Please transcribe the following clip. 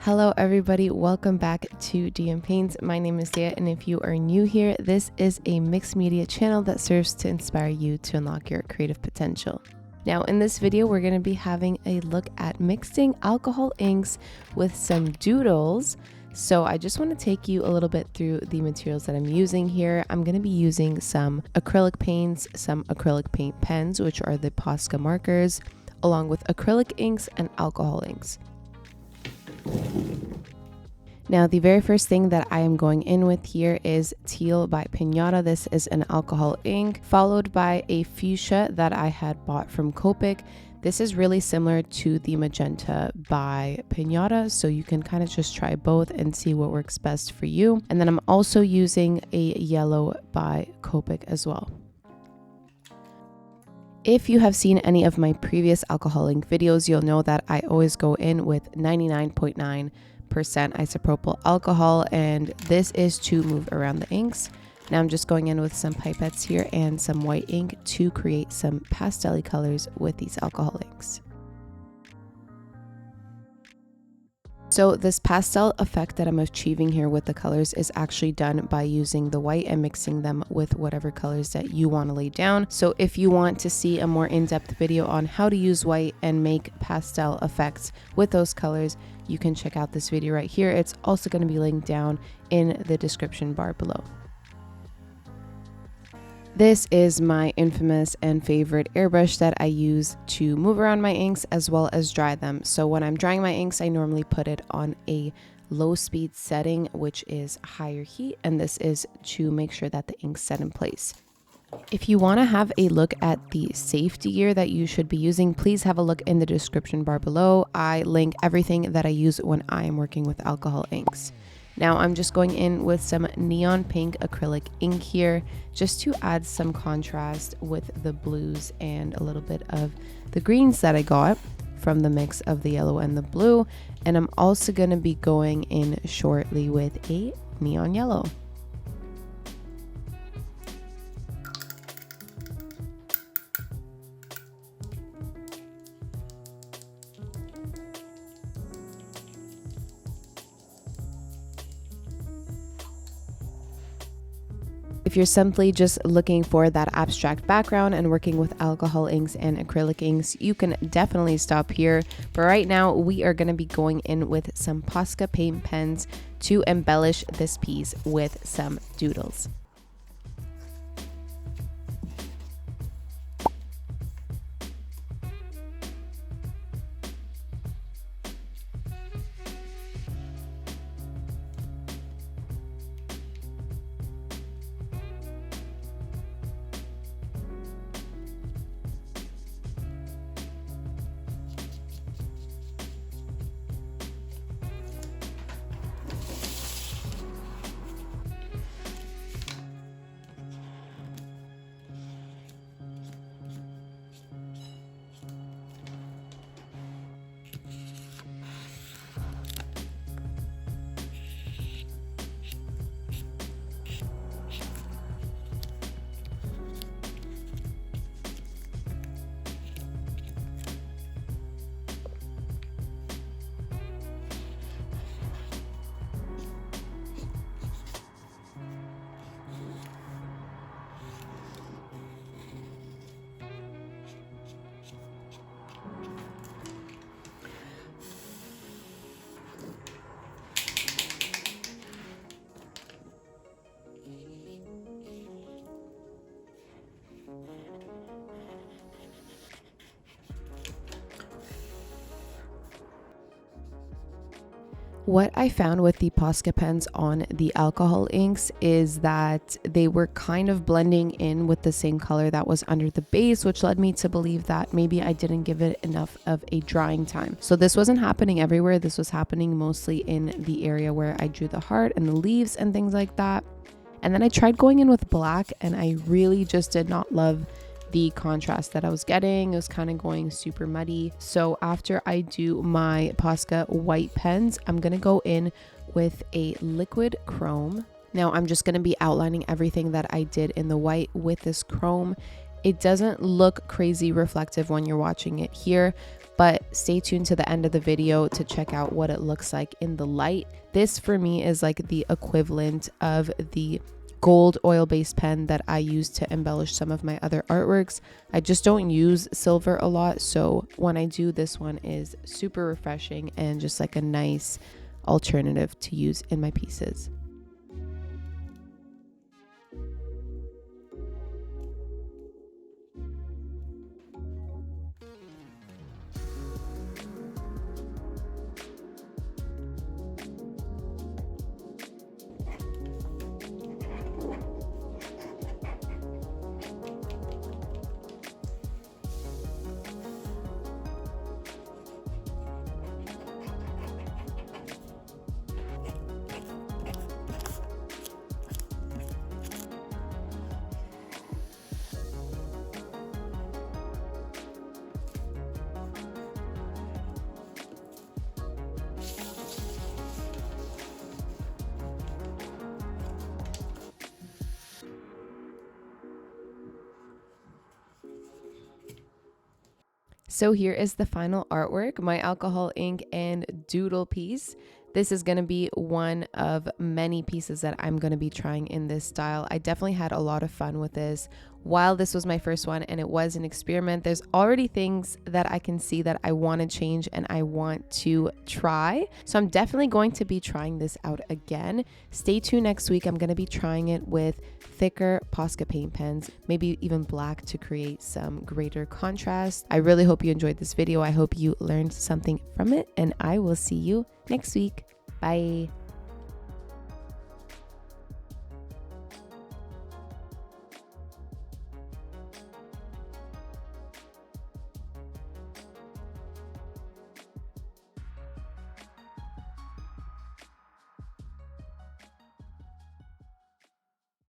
Hello everybody, welcome back to Dmpaints. My name is Dea, and if you are new here, this is a mixed media channel that serves to inspire you to unlock your creative potential. Now in this video, we're going to be having a look at mixing alcohol inks with some doodles. So I just want to take you a little bit through the materials that I'm using here. I'm going to be using some acrylic paints, some acrylic paint pens, which are the Posca Markers, along with acrylic inks and alcohol inks. Now, the very first thing that I am going in with here is Teal by Pinata. This is an alcohol ink, followed by a fuchsia that I had bought from Copic. This is really similar to the magenta by Pinata, so you can kind of just try both and see what works best for you. And then I'm also using a yellow by Copic as well. If you have seen any of my previous alcohol ink videos, you'll know that I always go in with 99.9% isopropyl alcohol, and this is to move around the inks. Now I'm just going in with some pipettes here and some white ink to create some pastel-y colors with these alcohol inks. So this pastel effect that I'm achieving here with the colors is actually done by using the white and mixing them with whatever colors that you want to lay down. So if you want to see a more in-depth video on how to use white and make pastel effects with those colors, you can check out this video right here. It's also going to be linked down in the description bar below. This is my infamous and favorite airbrush that I use to move around my inks as well as dry them. So when I'm drying my inks, I normally put it on a low speed setting, which is higher heat, and this is to make sure that the inks set in place. If you want to have a look at the safety gear that you should be using, please have a look in the description bar below. I link everything that I use when I am working with alcohol inks. Now I'm just going in with some neon pink acrylic ink here just to add some contrast with the blues and a little bit of the greens that I got from the mix of the yellow and the blue. And I'm also going to be going in shortly with a neon yellow. If you're simply just looking for that abstract background and working with alcohol inks and acrylic inks, you can definitely stop here. But right now we are going to be going in with some Posca paint pens to embellish this piece with some doodles. What I found with the Posca pens on the alcohol inks is that they were kind of blending in with the same color that was under the base, which led me to believe that maybe I didn't give it enough of a drying time. So this wasn't happening everywhere. This was happening mostly in the area where I drew the heart and the leaves and things like that. And then I tried going in with black, and I really just did not love the contrast that I was getting. It was kind of going super muddy. So after I do my Posca white pens, I'm going to go in with a liquid chrome. Now I'm just going to be outlining everything that I did in the white with this chrome. It doesn't look crazy reflective when you're watching it here, but stay tuned to the end of the video to check out what it looks like in the light. This for me is like the equivalent of the gold oil-based pen that I use to embellish some of my other artworks. I just don't use silver a lot, so when I do, this one is super refreshing and just like a nice alternative to use in my pieces. So here is the final artwork, my alcohol ink and doodle piece. This is going to be one of many pieces that I'm going to be trying in this style. I definitely had a lot of fun with this. While this was my first one and it was an experiment, there's already things that I can see that I want to change and I want to try. So I'm definitely going to be trying this out again. Stay tuned next week. I'm going to be trying it with thicker Posca paint pens, maybe even black to create some greater contrast. I really hope you enjoyed this video. I hope you learned something from it, and I will see you next week. Bye.